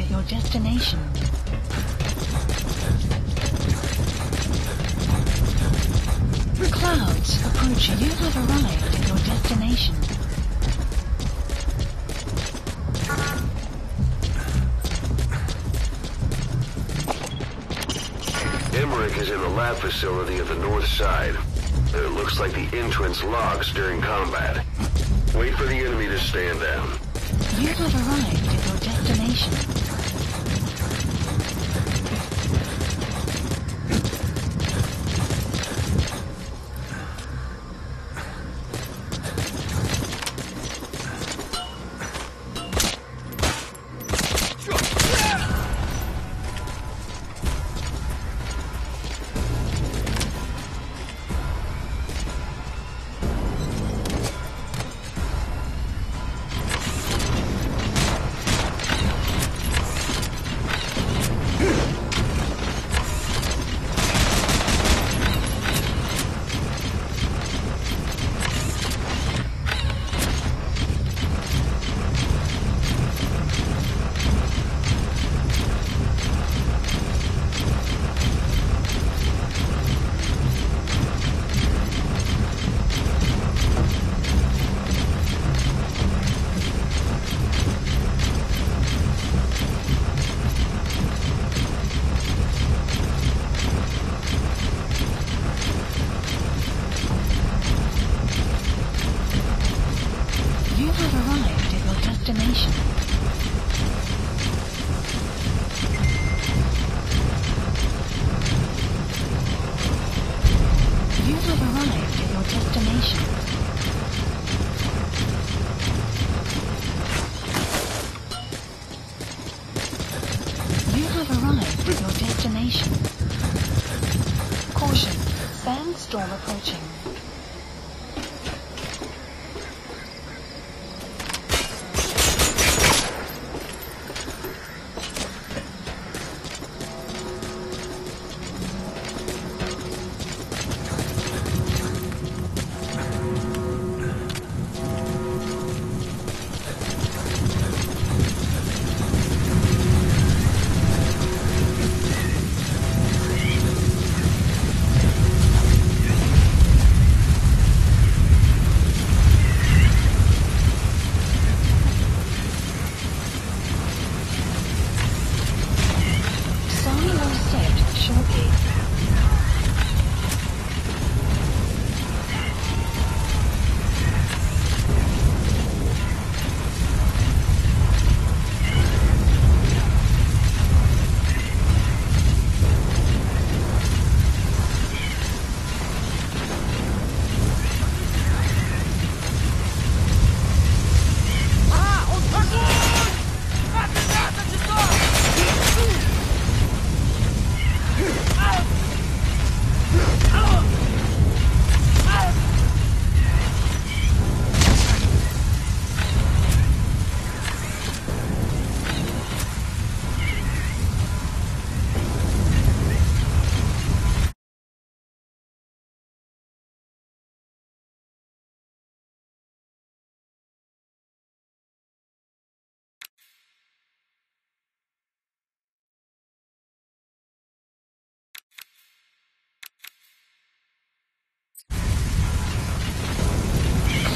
at your destination. Clouds approaching. You have arrived at your destination. Emmerich is in the lab facility at the north side. It looks like the entrance locks during combat. Wait for the enemy to stand down. You have arrived at your destination. Caution, sandstorm approaching.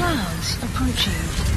Clouds approaching.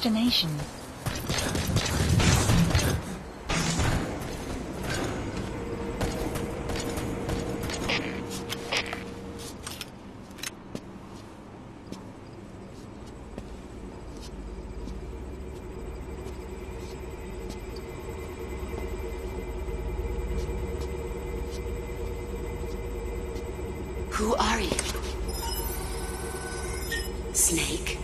destination. Who are you? Snake?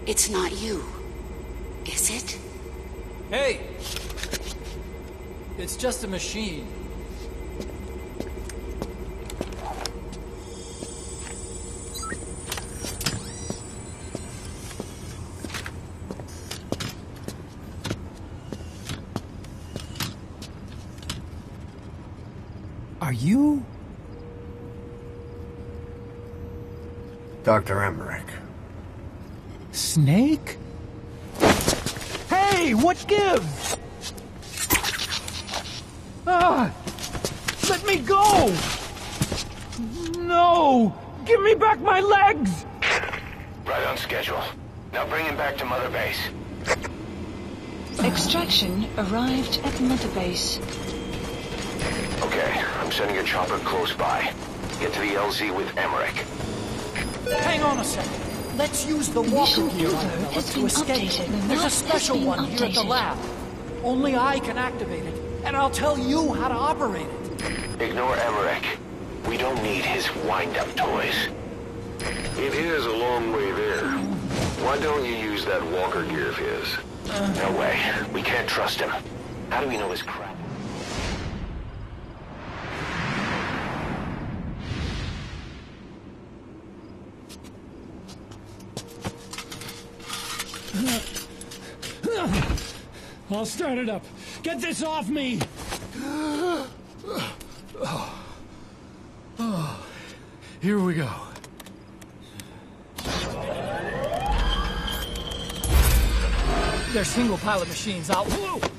It's not you, is it? Hey! It's just a machine. Are you? Dr. Emmerich. Snake? Hey, what gives? Ah! Let me go! No! Give me back my legs! Right on schedule. Now bring him back to Mother Base. Extraction arrived at Mother Base. Okay, I'm sending a chopper close by. Get to the LZ with Emmerich. Hang on a second. Let's use the walker Mission gear on info the has Velvet to been escape. updated. The There's a map special has been one here at the updated. lab. Only I can activate it, and I'll tell you how to operate it. Ignore Emmerich. We don't need his wind-up toys. It is a long way there. Why don't you use that walker gear of his? No way. We can't trust him. How do we know his crap? I'll start it up. Get this off me! Here we go. They're single pilot machines. I'll...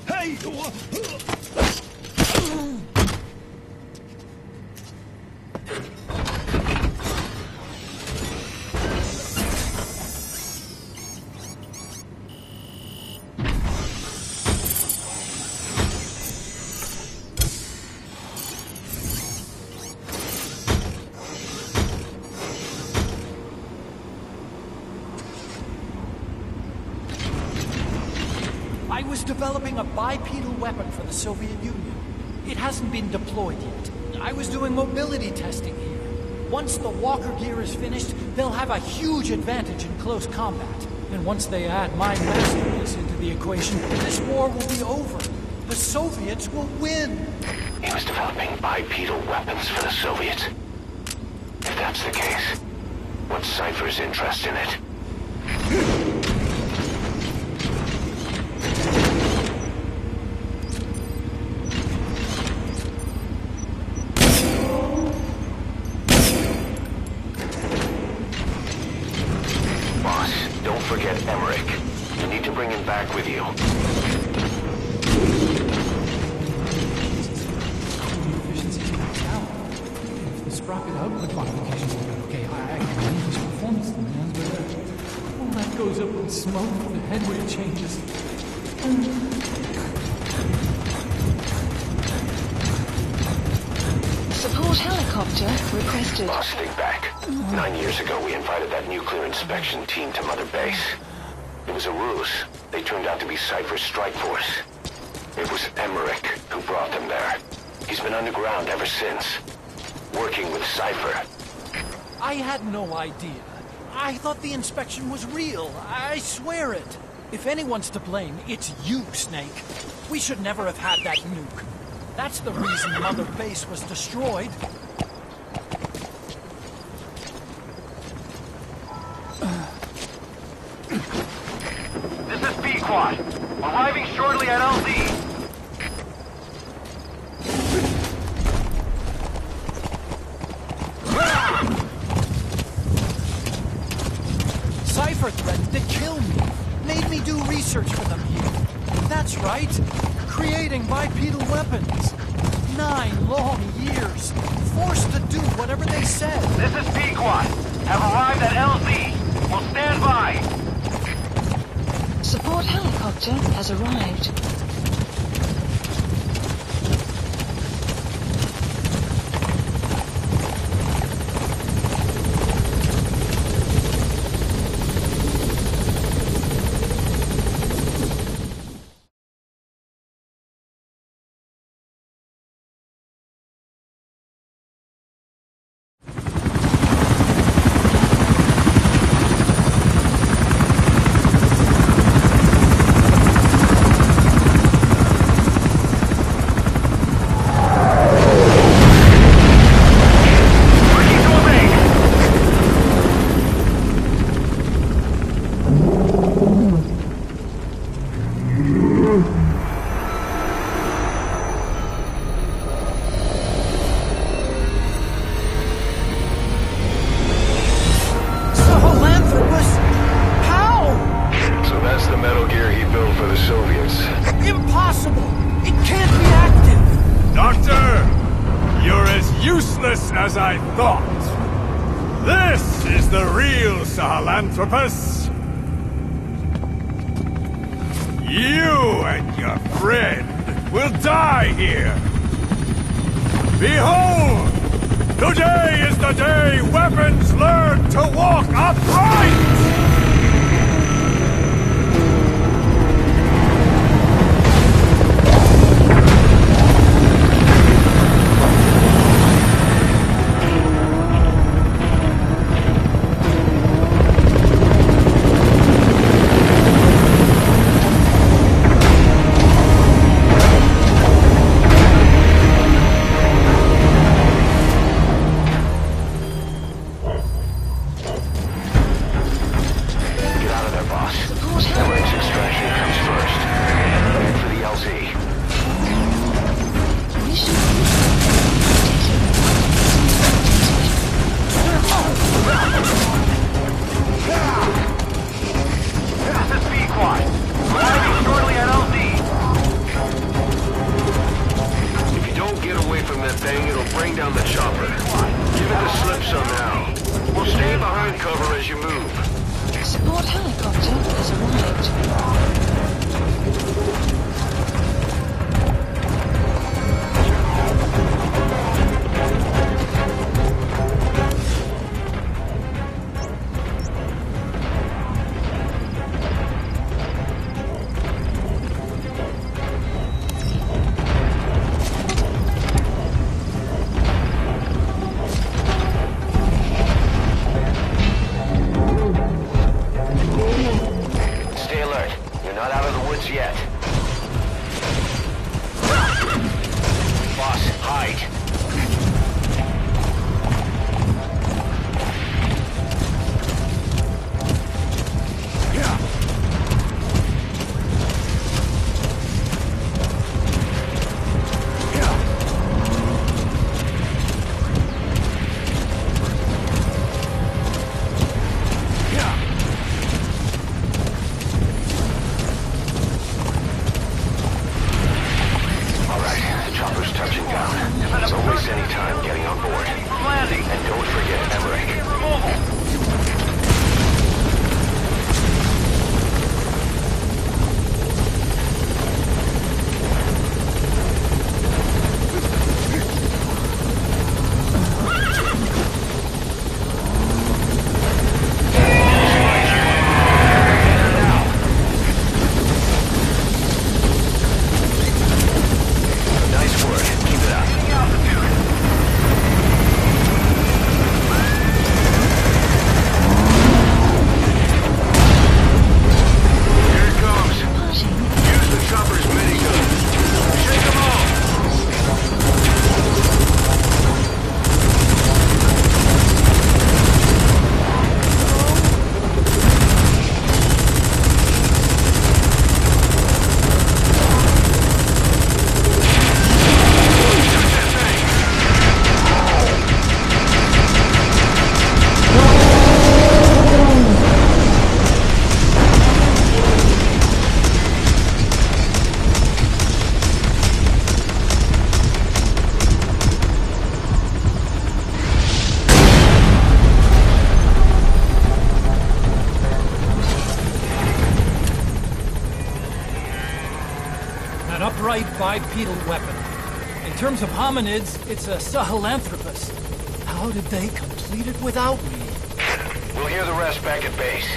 Hey! I was developing a bipedal weapon for the Soviet Union. It hasn't been deployed yet. I was doing mobility testing here. Once the walker gear is finished, they'll have a huge advantage in close combat. And once they add my masterpiece into the equation, this war will be over. The Soviets will win. He was developing bipedal weapons for the Soviets. If that's the case, what's Cypher's interest in it? Boss, don't forget Emmerich. You need to bring him back with you. Efficiency's maxed out. If the sprocket output modifications have been okay, I can use performance demands, but all that goes up in smoke when the head rate changes. Support helicopter requested. Boss, think back. 9 years ago, we invited that nuclear inspection team to Mother Base. It was a ruse. They turned out to be Cypher's strike force. It was Emmerich who brought them there. He's been underground ever since, working with Cypher. I had no idea. I thought the inspection was real. I swear it. If anyone's to blame, it's you, Snake. We should never have had that nuke. That's the reason Mother Base was destroyed. This is Pequod. Arriving shortly at LZ. Cypher threatened to kill me. Made me do research for them here. That's right. Creating bipedal weapons. 9 long years. Forced to do whatever said. This is Pequot. Have arrived at LZ. Will stand by. Support helicopter has arrived. Impossible! It can't be active! Doctor! You're as useless as I thought! This is the real Sahelanthropus! You and your friend will die here! Behold! Today is the day weapons learn to walk upright! Support helicopter has Stay alert. You're not out of the woods yet. bipedal weapon. In terms of hominids, it's a sahelanthropus. How did they complete it without me? We'll hear the rest back at base.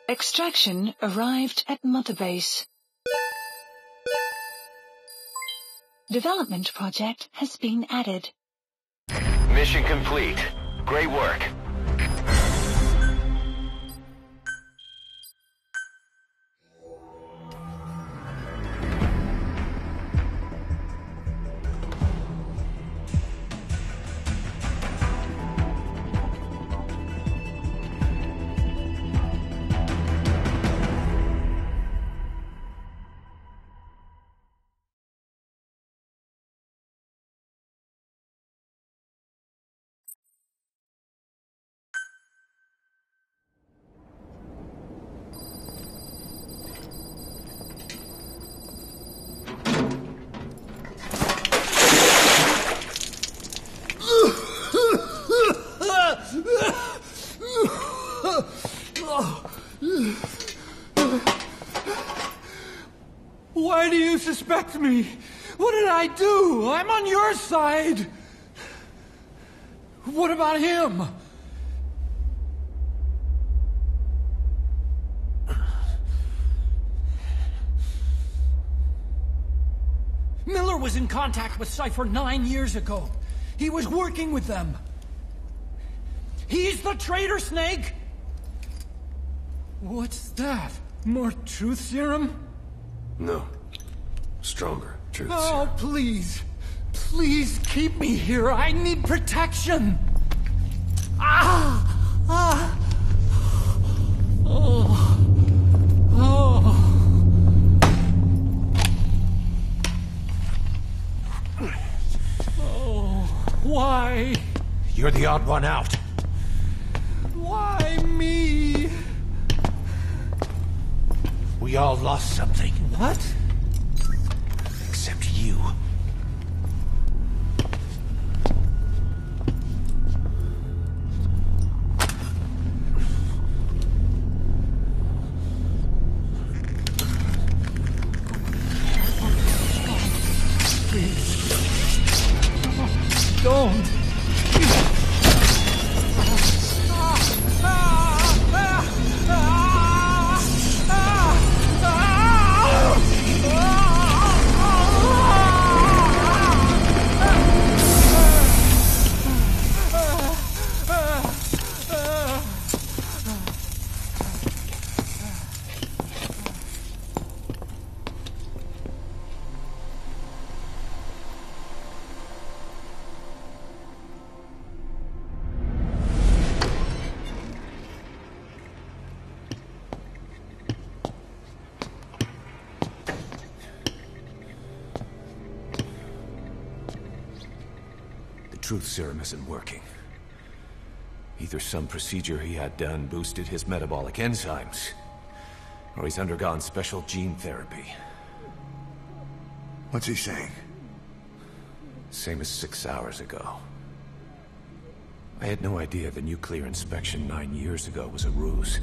Extraction arrived at Mother Base. Development project has been added. Mission complete. Great work. Why do you suspect me? What did I do? I'm on your side. What about him? Miller was in contact with Cypher 9 years ago. He was working with them. He's the traitor, Snake! What's that? More truth serum? No. Stronger truth Oh, serum. please. Please keep me here. I need protection. Ah! Ah! Oh. Oh. Oh. Why? You're the odd one out. Why me? We all lost something. What? Except you. Please. Don't. Truth serum isn't working. Either some procedure he had done boosted his metabolic enzymes, or he's undergone special gene therapy. What's he saying? Same as 6 hours ago. I had no idea the nuclear inspection 9 years ago was a ruse.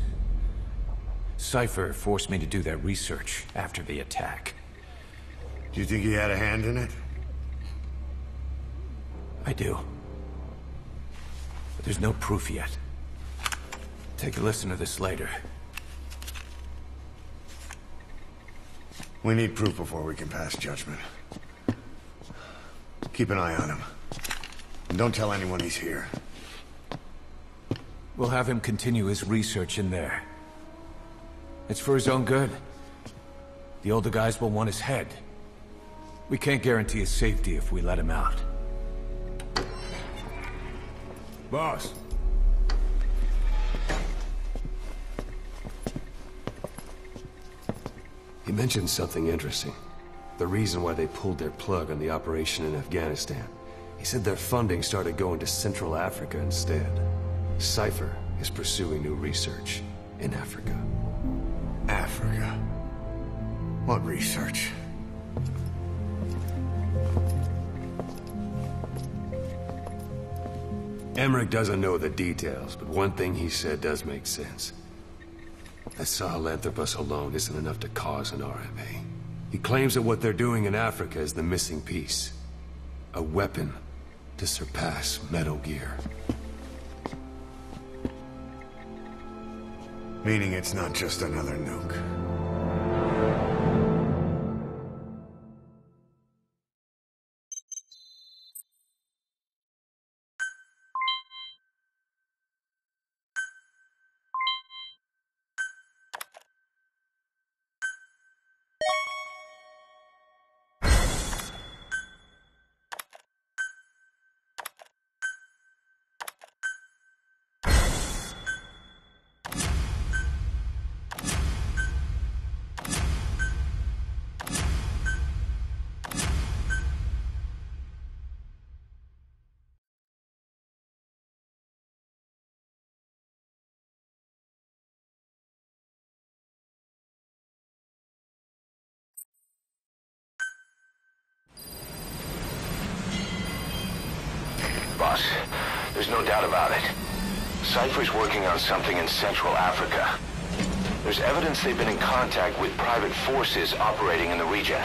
Cypher forced me to do that research after the attack. Do you think he had a hand in it? I do. But there's no proof yet. Take a listen to this later. We need proof before we can pass judgment. Keep an eye on him. And don't tell anyone he's here. We'll have him continue his research in there. It's for his own good. The older guys will want his head. We can't guarantee his safety if we let him out. He mentioned something interesting. The reason why they pulled their plug on the operation in Afghanistan. He said their funding started going to Central Africa instead. Cypher is pursuing new research in Africa. Africa? What research? Emmerich doesn't know the details, but one thing he said does make sense. That Sahelanthropus alone isn't enough to cause an RMA. He claims that what they're doing in Africa is the missing piece. A weapon to surpass Metal Gear. Meaning it's not just another nuke. Boss, there's no doubt about it. Cypher's working on something in Central Africa. There's evidence they've been in contact with private forces operating in the region.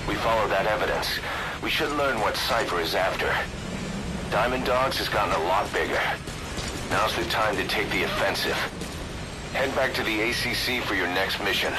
We follow that evidence. We should learn what Cypher is after. Diamond Dogs has gotten a lot bigger. Now's the time to take the offensive. Head back to the ACC for your next mission.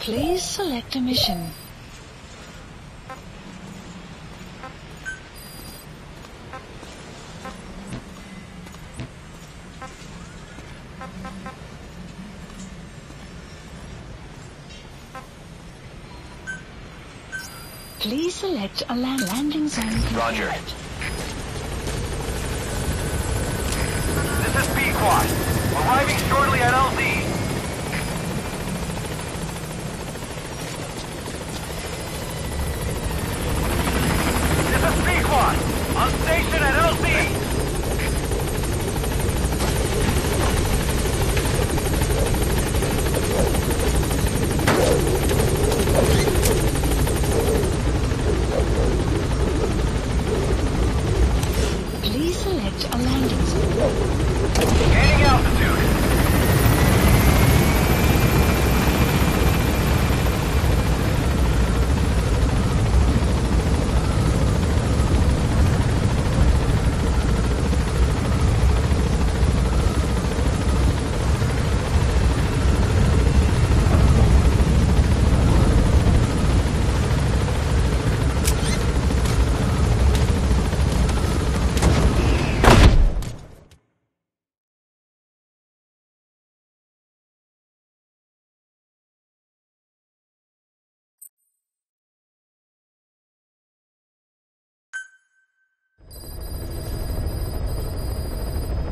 Please select a mission. Please select a landing zone. Roger. This is B-Quad. Arriving shortly at LZ. On station at LZ! Please select a landing zone. Gaining altitude.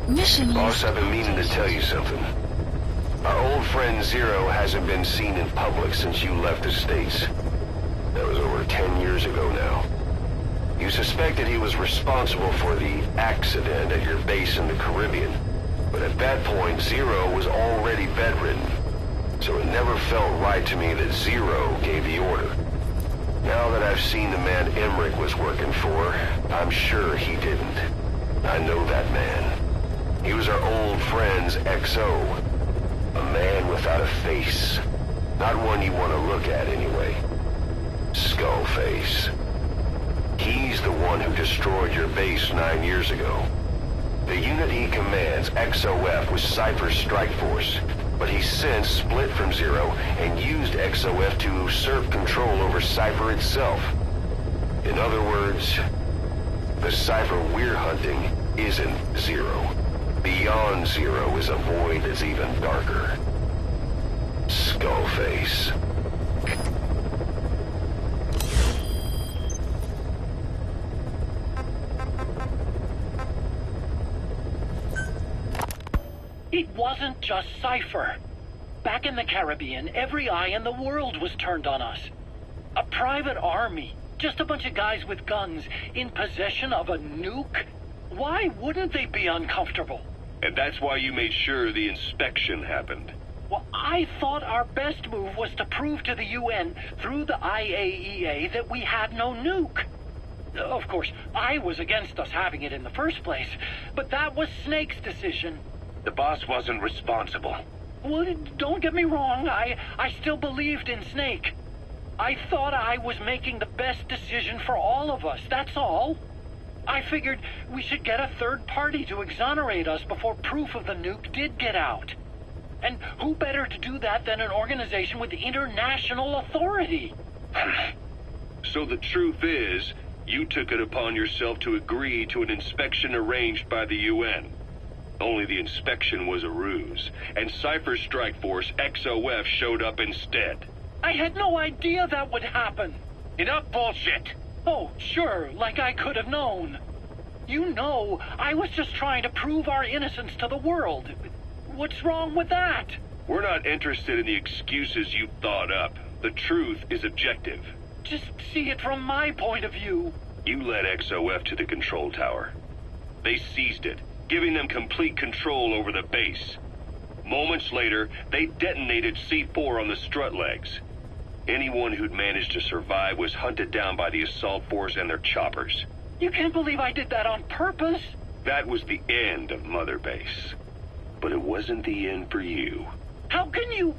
Mission Boss, I've been meaning to tell you something. Our old friend Zero hasn't been seen in public since you left the States. That was over 10 years ago now. You suspected he was responsible for the accident at your base in the Caribbean. But at that point, Zero was already bedridden. So it never felt right to me that Zero gave the order. Now that I've seen the man Emmerich was working for, I'm sure he didn't. I know that man. He was our old friend's XO. A man without a face. Not one you want to look at, anyway. Skullface. He's the one who destroyed your base 9 years ago. The unit he commands, XOF, was Cypher's strike force, but he's since split from Zero and used XOF to usurp control over Cypher itself. In other words, the Cypher we're hunting isn't Zero. Beyond Zero is a void that's even darker. Skullface. It wasn't just Cypher. Back in the Caribbean, every eye in the world was turned on us. A private army, just a bunch of guys with guns, in possession of a nuke? Why wouldn't they be uncomfortable? And that's why you made sure the inspection happened. Well, I thought our best move was to prove to the UN through the IAEA that we had no nuke. Of course, I was against us having it in the first place, but that was Snake's decision. The boss wasn't responsible. Well, don't get me wrong, I still believed in Snake. I thought I was making the best decision for all of us, that's all. I figured we should get a third party to exonerate us before proof of the nuke did get out. And who better to do that than an organization with international authority? So the truth is, you took it upon yourself to agree to an inspection arranged by the UN. Only the inspection was a ruse, and Cypher's strike force, XOF, showed up instead. I had no idea that would happen. Enough bullshit! Oh, sure, like I could have known. You know, I was just trying to prove our innocence to the world. What's wrong with that? We're not interested in the excuses you thought up. The truth is objective. Just see it from my point of view. You led XOF to the control tower. They seized it, giving them complete control over the base. Moments later, they detonated C4 on the strut legs. Anyone who'd managed to survive was hunted down by the assault force and their choppers. You can't believe I did that on purpose. That was the end of Mother Base. But it wasn't the end for you. How can you...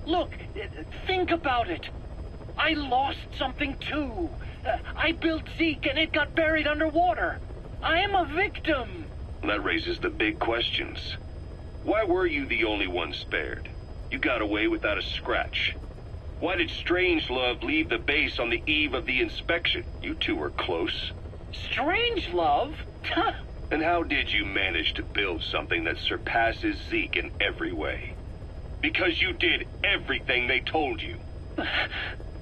Look, think about it. I lost something too. I built Zeke and it got buried underwater. I am a victim. That raises the big questions. Why were you the only one spared? You got away without a scratch. Why did Strangelove leave the base on the eve of the inspection? You two were close. Strangelove? And how did you manage to build something that surpasses Zeke in every way? Because you did everything they told you.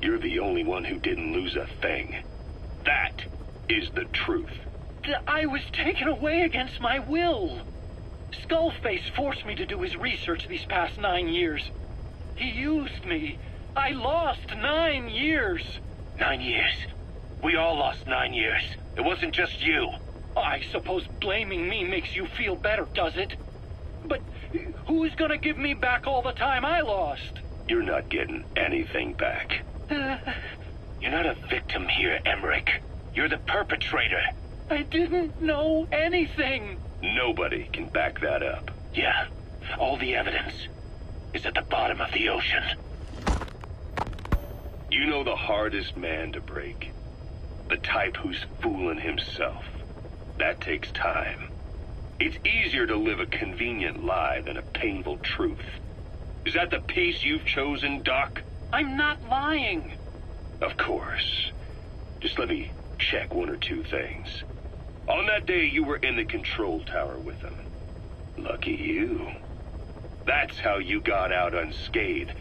You're the only one who didn't lose a thing. That is the truth. I was taken away against my will. Skullface forced me to do his research these past 9 years. He used me. I lost 9 years. 9 years? We all lost 9 years. It wasn't just you. I suppose blaming me makes you feel better, does it? But who's gonna give me back all the time I lost? You're not getting anything back. You're not a victim here, Emmerich. You're the perpetrator. I didn't know anything. Nobody can back that up. Yeah, all the evidence is at the bottom of the ocean. You know the hardest man to break? The type who's fooling himself. That takes time. It's easier to live a convenient lie than a painful truth. Is that the piece you've chosen, Doc? I'm not lying. Of course. Just let me check one or two things. On that day, you were in the control tower with them. Lucky you. That's how you got out unscathed.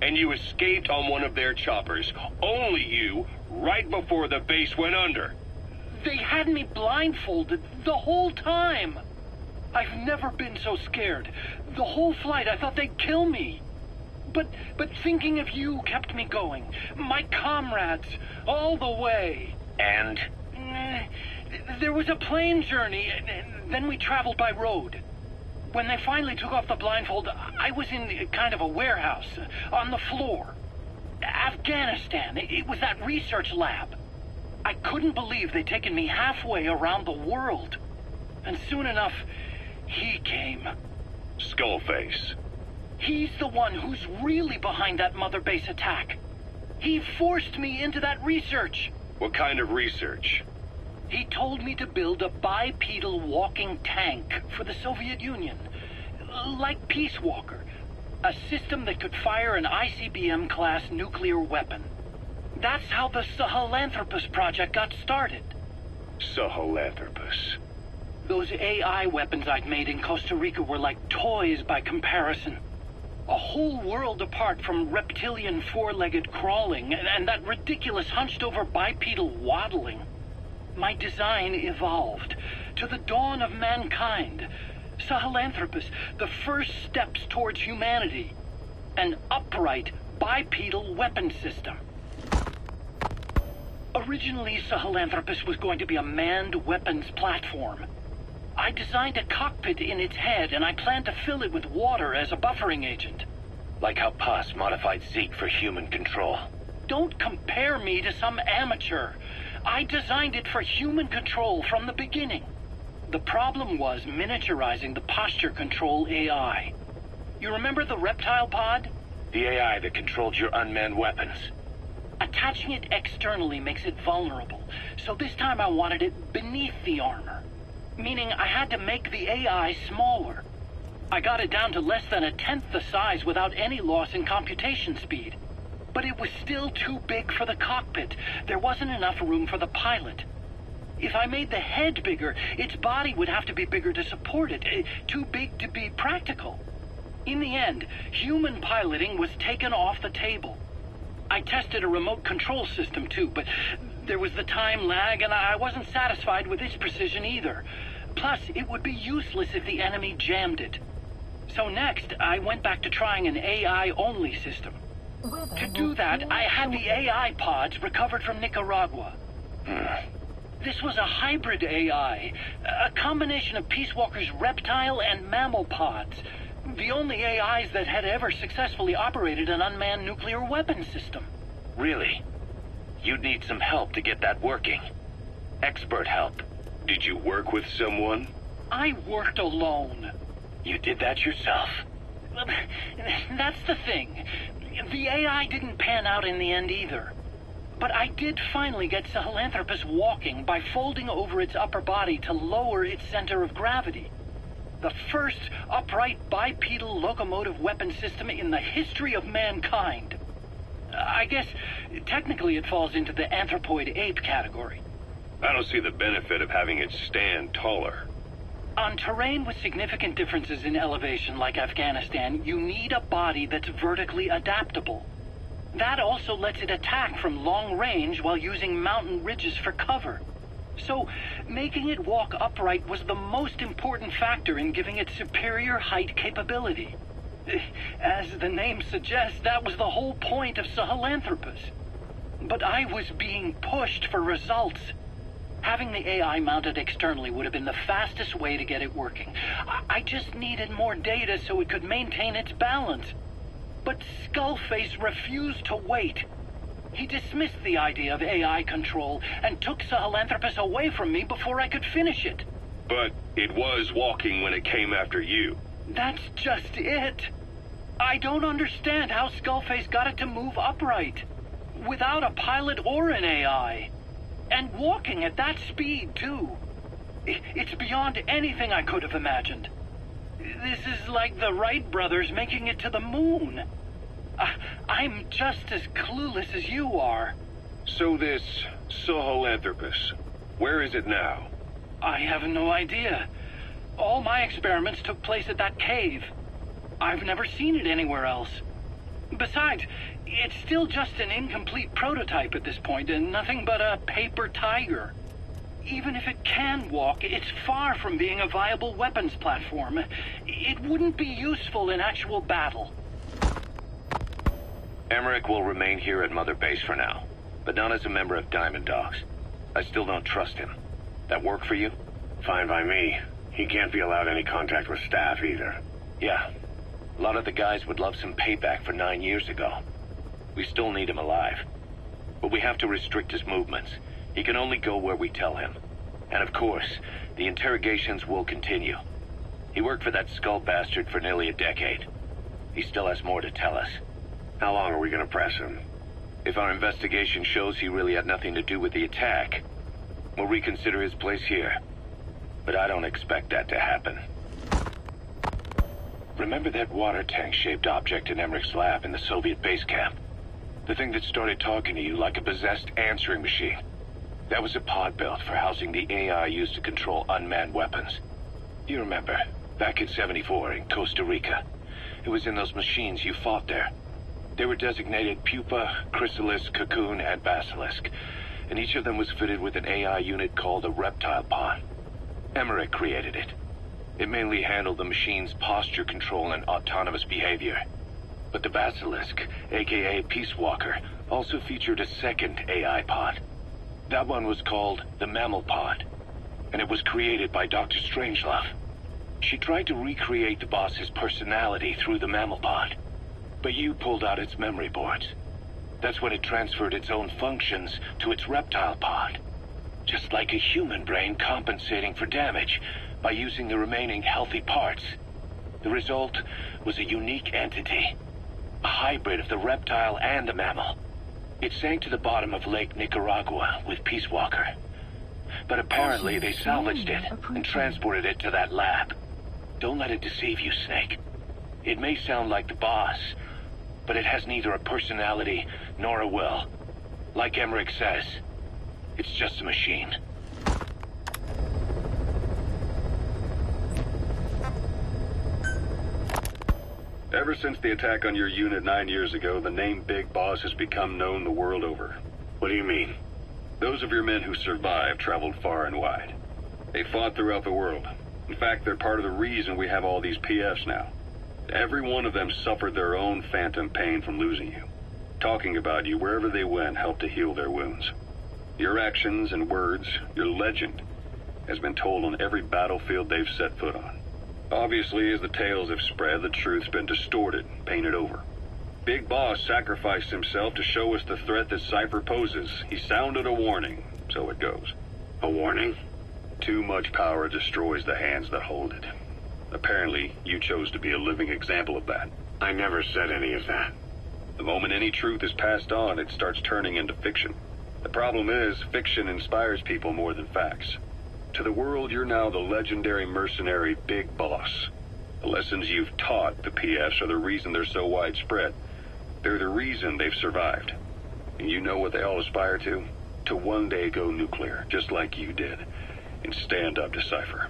And you escaped on one of their choppers. Only you, right before the base went under. They had me blindfolded the whole time. I've never been so scared. The whole flight, I thought they'd kill me. But thinking of you kept me going. My comrades, all the way. And? There was a plane journey, then we traveled by road. When they finally took off the blindfold, I was in kind of a warehouse, on the floor. Afghanistan, it was that research lab. I couldn't believe they'd taken me halfway around the world. And soon enough, he came. Skullface. He's the one who's really behind that Mother Base attack. He forced me into that research. What kind of research? He told me to build a bipedal walking tank for the Soviet Union. Like Peace Walker. A system that could fire an ICBM-class nuclear weapon. That's how the Sahelanthropus project got started. Sahelanthropus. Those AI weapons I'd made in Costa Rica were like toys by comparison. A whole world apart from reptilian four-legged crawling and that ridiculous hunched-over bipedal waddling. My design evolved to the dawn of mankind. Sahelanthropus, the first steps towards humanity. An upright bipedal weapon system. Originally, Sahelanthropus was going to be a manned weapons platform. I designed a cockpit in its head, and I planned to fill it with water as a buffering agent. Like how Paz modified Zeke for human control. Don't compare me to some amateur. I designed it for human control from the beginning. The problem was miniaturizing the posture control AI. You remember the reptile pod? The AI that controlled your unmanned weapons. Attaching it externally makes it vulnerable, so this time I wanted it beneath the armor. Meaning I had to make the AI smaller. I got it down to less than 1/10 the size without any loss in computation speed. But it was still too big for the cockpit. There wasn't enough room for the pilot. If I made the head bigger, its body would have to be bigger to support it. Too big to be practical. In the end, human piloting was taken off the table. I tested a remote control system too, but there was the time lag and I wasn't satisfied with its precision either. Plus, it would be useless if the enemy jammed it. So next, I went back to trying an AI-only system. To do that, I had the AI pods recovered from Nicaragua. This was a hybrid AI, a combination of Peace Walker's reptile and mammal pods. The only AIs that had ever successfully operated an unmanned nuclear weapon system. Really? You'd need some help to get that working. Expert help. Did you work with someone? I worked alone. You did that yourself? That's the thing. The AI didn't pan out in the end either. But I did finally get Sahelanthropus walking by folding over its upper body to lower its center of gravity. The first upright bipedal locomotive weapon system in the history of mankind. I guess, technically it falls into the anthropoid ape category. I don't see the benefit of having it stand taller. On terrain with significant differences in elevation like Afghanistan, you need a body that's vertically adaptable. That also lets it attack from long range while using mountain ridges for cover. So, making it walk upright was the most important factor in giving it superior height capability. As the name suggests, that was the whole point of Sahelanthropus. But I was being pushed for results. Having the AI mounted externally would have been the fastest way to get it working. I just needed more data so it could maintain its balance. But Skullface refused to wait. He dismissed the idea of AI control and took Sahelanthropus away from me before I could finish it. But it was walking when it came after you. That's just it. I don't understand how Skullface got it to move upright, without a pilot or an AI. And walking at that speed, too. It's beyond anything I could have imagined. This is like the Wright brothers making it to the moon. I'm just as clueless as you are. So this Sahelanthropus, where is it now? I have no idea. All my experiments took place at that cave. I've never seen it anywhere else. Besides, it's still just an incomplete prototype at this point, and nothing but a paper tiger. Even if it can walk, it's far from being a viable weapons platform. It wouldn't be useful in actual battle. Emmerich will remain here at Mother Base for now, but not as a member of Diamond Dogs. I still don't trust him. That work for you? Fine by me. He can't be allowed any contact with staff either. Yeah. A lot of the guys would love some payback for 9 years ago. We still need him alive. But we have to restrict his movements. He can only go where we tell him. And of course, the interrogations will continue. He worked for that skull bastard for nearly a decade. He still has more to tell us. How long are we gonna press him? If our investigation shows he really had nothing to do with the attack, we'll reconsider his place here. But I don't expect that to happen. Remember that water tank-shaped object in Emmerich's lab in the Soviet base camp? The thing that started talking to you like a possessed answering machine. That was a pod built for housing the AI used to control unmanned weapons. You remember, back in '74 in Costa Rica. It was in those machines you fought there. They were designated Pupa, Chrysalis, Cocoon, and Basilisk, and each of them was fitted with an AI unit called a reptile pod. Emmerich created it. It mainly handled the machine's posture control and autonomous behavior. But the Basilisk, aka Peace Walker, also featured a second AI pod. That one was called the Mammal Pod, and it was created by Dr. Strangelove. She tried to recreate the boss's personality through the Mammal Pod, but you pulled out its memory boards. That's when it transferred its own functions to its reptile pod. Just like a human brain compensating for damage by using the remaining healthy parts. The result was a unique entity, a hybrid of the reptile and the mammal. It sank to the bottom of Lake Nicaragua with Peace Walker. But apparently they salvaged it and transported it to that lab. Don't let it deceive you, Snake. It may sound like the boss, but it has neither a personality nor a will. Like Emmerich says, it's just a machine. Ever since the attack on your unit 9 years ago, the name Big Boss has become known the world over. What do you mean? Those of your men who survived traveled far and wide. They fought throughout the world. In fact, they're part of the reason we have all these PFs now. Every one of them suffered their own phantom pain from losing you. Talking about you wherever they went helped to heal their wounds. Your actions and words, your legend, has been told on every battlefield they've set foot on. Obviously, as the tales have spread, the truth's been distorted, painted over. Big Boss sacrificed himself to show us the threat that Cypher poses. He sounded a warning, so it goes. A warning? Too much power destroys the hands that hold it. Apparently, you chose to be a living example of that. I never said any of that. The moment any truth is passed on, it starts turning into fiction. The problem is, fiction inspires people more than facts. To the world, you're now the legendary mercenary Big Boss. The lessons you've taught the PFs are the reason they're so widespread. They're the reason they've survived. And you know what they all aspire to? To one day go nuclear, just like you did, and stand up to Cypher.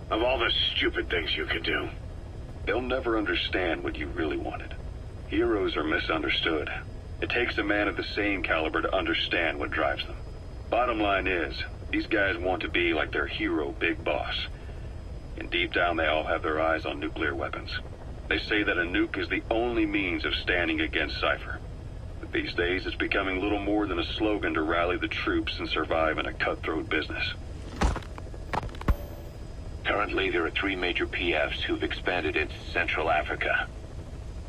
Of all the stupid things you could do. They'll never understand what you really wanted. Heroes are misunderstood. It takes a man of the same caliber to understand what drives them. Bottom line is, these guys want to be like their hero, Big Boss. And deep down they all have their eyes on nuclear weapons. They say that a nuke is the only means of standing against Cypher. But these days it's becoming little more than a slogan to rally the troops and survive in a cutthroat business. Currently there are 3 major PFs who've expanded into Central Africa.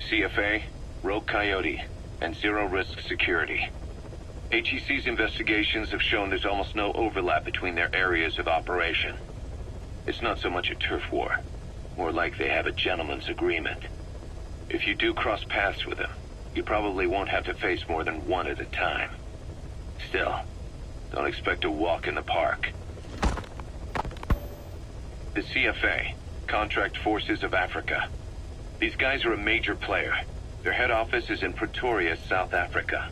CFA, Rogue Coyote, and Zero Risk Security. HEC's investigations have shown there's almost no overlap between their areas of operation. It's not so much a turf war, more like they have a gentleman's agreement. If you do cross paths with them, you probably won't have to face more than one at a time. Still, don't expect a walk in the park. The CFA, Contract Forces of Africa. These guys are a major player. Their head office is in Pretoria, South Africa.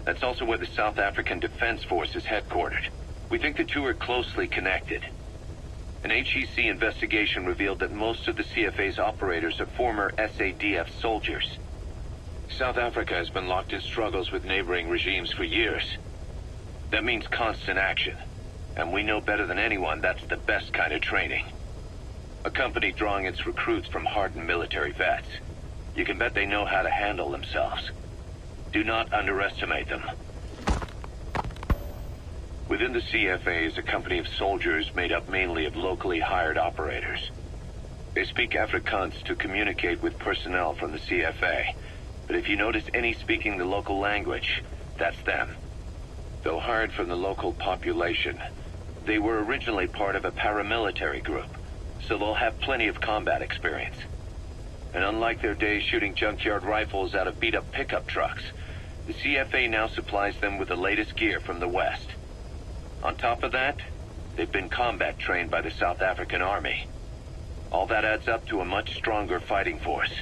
That's also where the South African Defense Force is headquartered. We think the two are closely connected. An HEC investigation revealed that most of the CFA's operators are former SADF soldiers. South Africa has been locked in struggles with neighboring regimes for years. That means constant action. And we know better than anyone that's the best kind of training. A company drawing its recruits from hardened military vets. You can bet they know how to handle themselves. Do not underestimate them. Within the CFA is a company of soldiers made up mainly of locally hired operators. They speak Afrikaans to communicate with personnel from the CFA, but if you notice any speaking the local language, that's them. Though hired from the local population, they were originally part of a paramilitary group, so they'll have plenty of combat experience. And unlike their days shooting junkyard rifles out of beat-up pickup trucks, the CFA now supplies them with the latest gear from the West. On top of that, they've been combat trained by the South African Army. All that adds up to a much stronger fighting force.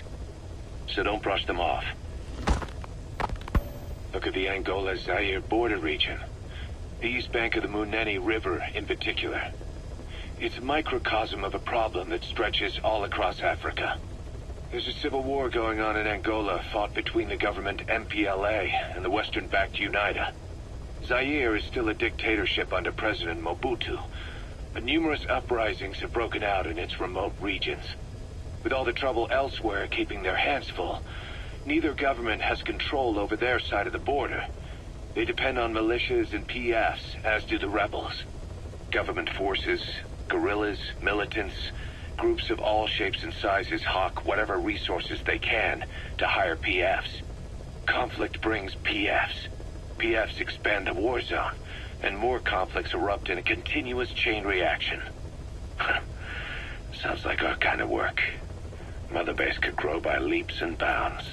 So don't brush them off. Look at the Angola-Zaire border region. The east bank of the Munene River in particular. It's a microcosm of a problem that stretches all across Africa. There's a civil war going on in Angola fought between the government MPLA and the Western-backed UNITA. Zaire is still a dictatorship under President Mobutu, but numerous uprisings have broken out in its remote regions. With all the trouble elsewhere keeping their hands full, neither government has control over their side of the border. They depend on militias and PFs, as do the rebels. Government forces, guerrillas, militants, groups of all shapes and sizes hawk whatever resources they can to hire PFs. Conflict brings PFs. PFs expand the war zone, and more conflicts erupt in a continuous chain reaction. Sounds like our kind of work. Mother Base could grow by leaps and bounds.